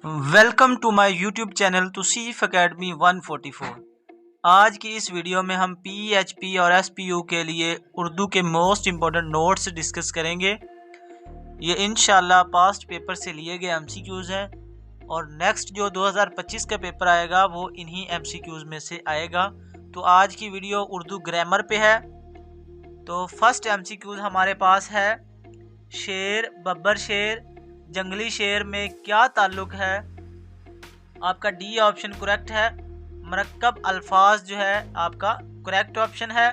Welcome to my YouTube channel Tauseef academy 144। आज की इस वीडियो में हम PHP और SPU के लिए उर्दू के मोस्ट इम्पोर्टेंट नोट्स डिस्कस करेंगे। ये इंशाल्लाह पास्ट पेपर से लिए गए MCQs हैं और नेक्स्ट जो 2025 का पेपर आएगा वो इन्हीं MCQs में से आएगा। तो आज की वीडियो उर्दू ग्रामर पे है। तो फर्स्ट MCQs हमारे पास है, शेर बब्बर शेर जंगली शेर में क्या ताल्लुक है। आपका डी ऑप्शन करेक्ट है। मरक्कब अल्फाज जो है आपका करेक्ट ऑप्शन है।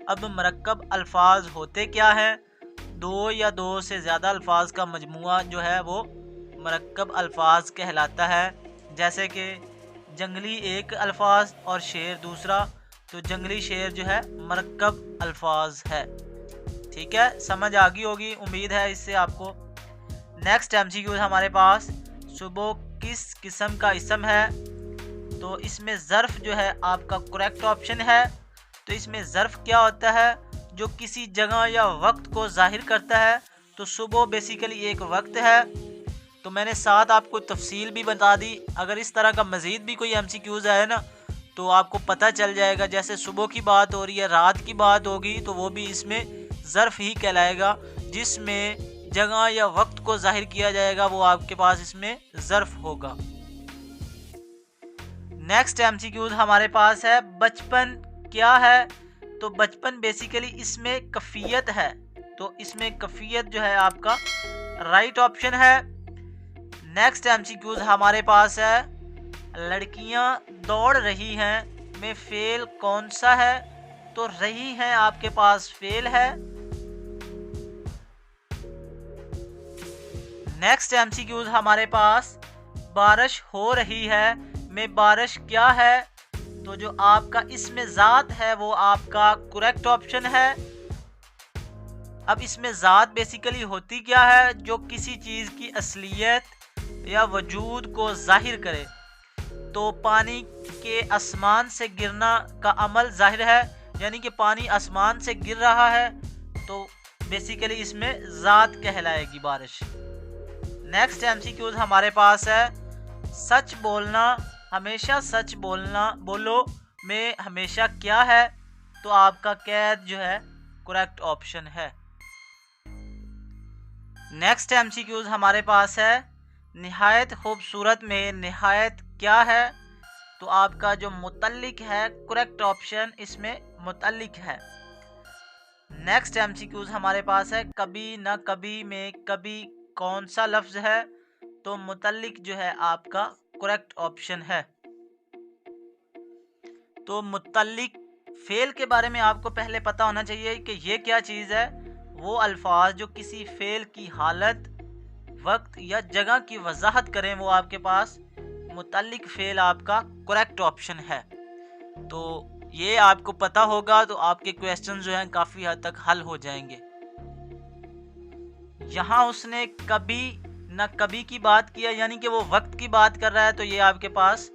अब मरक्कब अल्फाज होते क्या हैं? दो या दो से ज़्यादा अल्फाज का मजमुआ जो है वो मरक्कब अल्फाज कहलाता है। जैसे कि जंगली एक अल्फाज और शेर दूसरा, तो जंगली शेर जो है मरक्कब अल्फाज है। ठीक है, समझ आ गई होगी उम्मीद है इससे आपको। नेक्स्ट MCQ हमारे पास, सुबह किस किस्म का इसम है? तो इसमें ज़र्फ़ जो है आपका करेक्ट ऑप्शन है। तो इसमें ज़र्फ़ क्या होता है? जो किसी जगह या वक्त को ज़ाहिर करता है। तो सुबह बेसिकली एक वक्त है। तो मैंने साथ आपको तफसील भी बता दी। अगर इस तरह का मज़ीद भी कोई MCQs आए ना तो आपको पता चल जाएगा। जैसे सुबह की बात हो रही है, रात की बात होगी, तो वो भी इसमें ज़र्फ़ ही कहलाएगा। जिसमें जगह या वक्त को जाहिर किया जाएगा वो आपके पास इसमें ज़र्फ़ होगा। नेक्स्ट MCQ हमारे पास है, बचपन क्या है? तो बचपन बेसिकली इसमें कफ़ियत है। तो इसमें कफ़ियत जो है आपका राइट ऑप्शन है। नेक्स्ट MCQ हमारे पास है, लड़कियां दौड़ रही हैं में फेल कौन सा है? तो रही हैं आपके पास फेल है। नेक्स्ट MCQ हमारे पास, बारिश हो रही है में बारिश क्या है? तो जो आपका इसमें ज़ात है वो आपका करेक्ट ऑप्शन है। अब इसमें ज़ात बेसिकली होती क्या है? जो किसी चीज़ की असलियत या वजूद को जाहिर करे। तो पानी के आसमान से गिरना का अमल जाहिर है, यानी कि पानी आसमान से गिर रहा है, तो बेसिकली इसमें ज़ात कहलाएगी बारिश। नेक्स्ट MCQ हमारे पास है, सच बोलना, हमेशा सच बोलो में हमेशा क्या है? तो आपका कैद जो है करेक्ट ऑप्शन है। नेक्स्ट MCQ हमारे पास है, निहायत खूबसूरत में निहायत क्या है? तो आपका जो मुतल्लिक है करेक्ट ऑप्शन इसमें मुतल्लिक है। नेक्स्ट MCQ हमारे पास है, कभी न कभी में कभी कौन सा लफ्ज है? तो मुतल्लिक जो है आपका करेक्ट ऑप्शन है। तो मुतल्लिक फेल के बारे में आपको पहले पता होना चाहिए कि ये क्या चीज़ है। वो अल्फाज जो किसी फेल की हालत, वक्त या जगह की वजाहत करें वो आपके पास मुतल्लिक फेल आपका करेक्ट ऑप्शन है। तो ये आपको पता होगा तो आपके क्वेश्चन जो हैं काफ़ी हद तक हल हो जाएंगे। यहाँ उसने कभी न कभी की बात किया, यानी कि वो वक्त की बात कर रहा है, तो ये आपके पास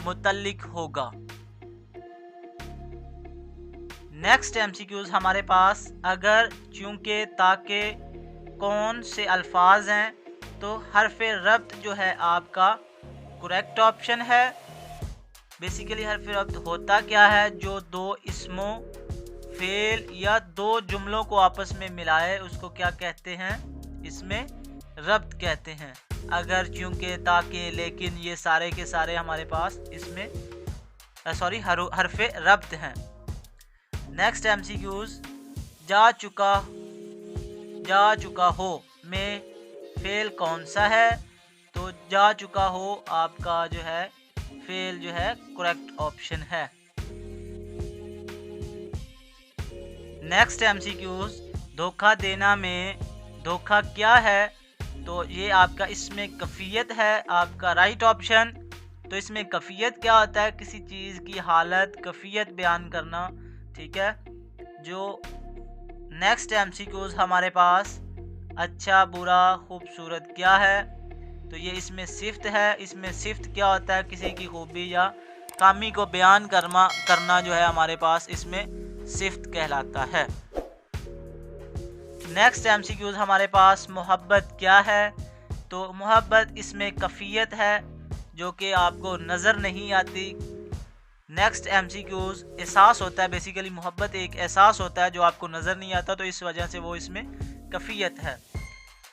मुतल्लिक होगा। नेक्स्ट MCQs हमारे पास, अगर चूंकि ताकि कौन से अल्फाज हैं? तो हरफ़े रब्त जो है आपका करेक्ट ऑप्शन है। बेसिकली हरफ़े रब्त होता क्या है? जो दो इसमों, फेल या दो जुमलों को आपस में मिलाए उसको क्या कहते हैं? इसमें रब्त कहते हैं। अगर चूंकि ताकि लेकिन ये सारे के सारे हमारे पास इसमें हरफ़े रब्त हैं। नेक्स्ट MCQs, जा चुका हो में फेल कौन सा है? तो जा चुका हो आपका जो है फेल जो है करेक्ट ऑप्शन है। नेक्स्ट MCQs, धोखा देना में धोखा क्या है? तो ये आपका इसमें कफ़ियत है आपका राइट ऑप्शन। तो इसमें कफ़ियत क्या होता है? किसी चीज़ की हालत, कफ़ियत बयान करना। ठीक है। जो नेक्स्ट MCQs हमारे पास, अच्छा बुरा खूबसूरत क्या है? तो ये इसमें सिफ्त है। इसमें सिफ्त क्या होता है? किसी की खूबी या खामी को बयान करना जो है हमारे पास इसमें सिफ्त कहलाता है। नेक्स्ट MCQs हमारे पास, मोहब्बत क्या है? तो मोहब्बत इसमें कफ़ियत है जो कि आपको नज़र नहीं आती। नेक्स्ट एमसीक्यूज एहसास होता है, बेसिकली मोहब्बत एक एहसास होता है जो आपको नज़र नहीं आता, तो इस वजह से वो इसमें कफ़ियत है।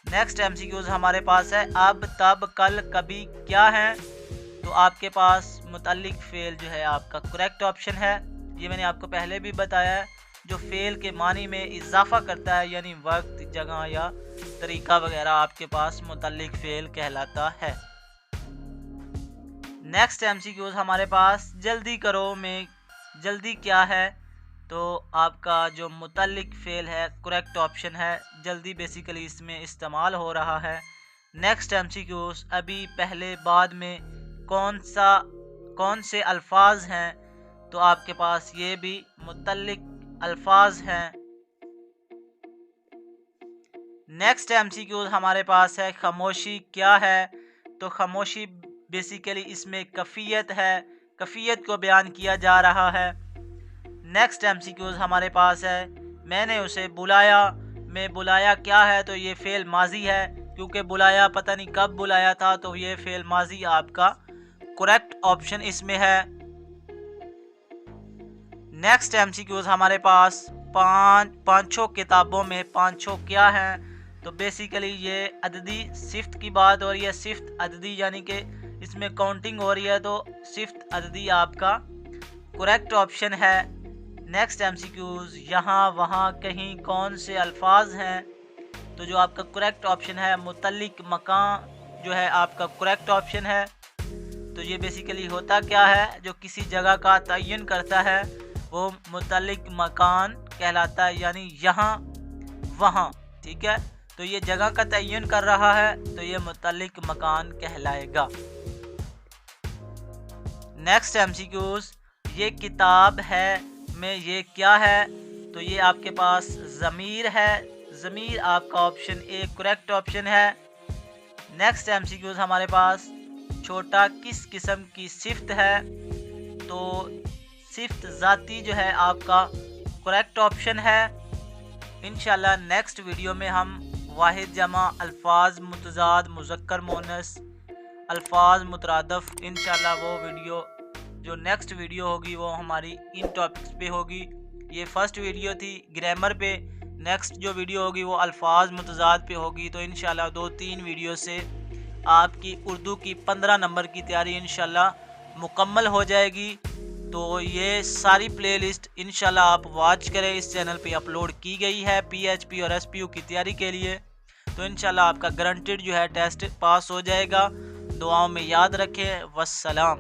नेक्स्ट एमसीक्यूज हमारे पास है अब तब कल कभी क्या है। तो आपके पास मुतल्लिक फ़ेल जो है आपका करेक्ट ऑप्शन है। ये मैंने आपको पहले भी बताया है, जो फ़ेल के मानी में इजाफा करता है, यानी वक्त, जगह या तरीका वगैरह, आपके पास मुतल्लिक फ़ेल कहलाता है। नेक्स्ट एमसीक्यूज हमारे पास जल्दी करो में जल्दी क्या है। तो आपका जो मुतल्लिक फ़ेल है करेक्ट ऑप्शन है, जल्दी बेसिकली इसमें इस्तेमाल हो रहा है। नेक्स्ट एमसीक्यूज अभी पहले बाद में कौन से अल्फाज हैं। तो आपके पास ये भी मुतल्लिक अल्फाज हैं। नेक्स्ट एमसीक्यूज हमारे पास है खामोशी क्या है। तो खामोशी बेसिकली इसमें कफ़ियत है, कफ़ियत को बयान किया जा रहा है। नेक्स्ट एमसीक्यूज हमारे पास है मैंने उसे बुलाया में बुलाया क्या है। तो ये फ़ेल माजी है, क्योंकि बुलाया पता नहीं कब बुलाया था, तो ये फ़ेल माजी आपका करेक्ट ऑप्शन इसमें है। नेक्स्ट एमसीक्यूज हमारे पास पाँचों किताबों में पाँचों क्या है। तो बेसिकली ये अददी सिफ्त की बात हो रही है, सिफ्त अददी यानी कि इसमें काउंटिंग हो रही है, तो सिफ्त अददी आपका करेक्ट ऑप्शन है। नेक्स्ट एमसीक्यूज यहाँ वहाँ कहीं कौन से अल्फाज हैं। तो जो आपका करेक्ट ऑप्शन है मुतल्लिक मकान जो है आपका करेक्ट ऑप्शन है। तो ये बेसिकली होता क्या है, जो किसी जगह का तयन करता है वो मुतल्लिक मकान कहलाता है, यानी यहाँ वहाँ। ठीक है, तो ये जगह का तयन कर रहा है, तो ये मुतल्लिक मकान कहलाएगा। नेक्स्ट एमसीक्यूज ये किताब है में ये क्या है। तो ये आपके पास ज़मीर है, ज़मीर आपका ऑप्शन ए करेक्ट ऑप्शन है। नेक्स्ट एमसीक्यूज हमारे पास छोटा किस किस्म की सिफ्त है। तो सिफ्त ज़ाती जो है आपका करेक्ट ऑप्शन है। इंशाल्लाह नेक्स्ट वीडियो में हम वाहिद जमा, अल्फाज मुतज़ाद, मुज़क्कर मोनस, अल्फाज मुतरादफ़, इंशाल्लाह वो वीडियो जो नेक्स्ट वीडियो होगी वो हमारी इन टॉपिक्स पे होगी। ये फर्स्ट वीडियो थी ग्रामर पे, नेक्स्ट जो वीडियो होगी वो अल्फाज मुतज़ाद पे होगी। तो इंशाल्लाह 2-3 वीडियो से आपकी उर्दू की 15 नंबर की तैयारी इंशाल्लाह मुकम्मल हो जाएगी। तो ये सारी प्लेलिस्ट इंशाल्लाह आप वॉच करें, इस चैनल पे अपलोड की गई है पीएचपी और एसपीयू की तैयारी के लिए। तो इंशाल्लाह आपका गारंटेड जो है टेस्ट पास हो जाएगा। दुआओं में याद रखें। वस्सलाम।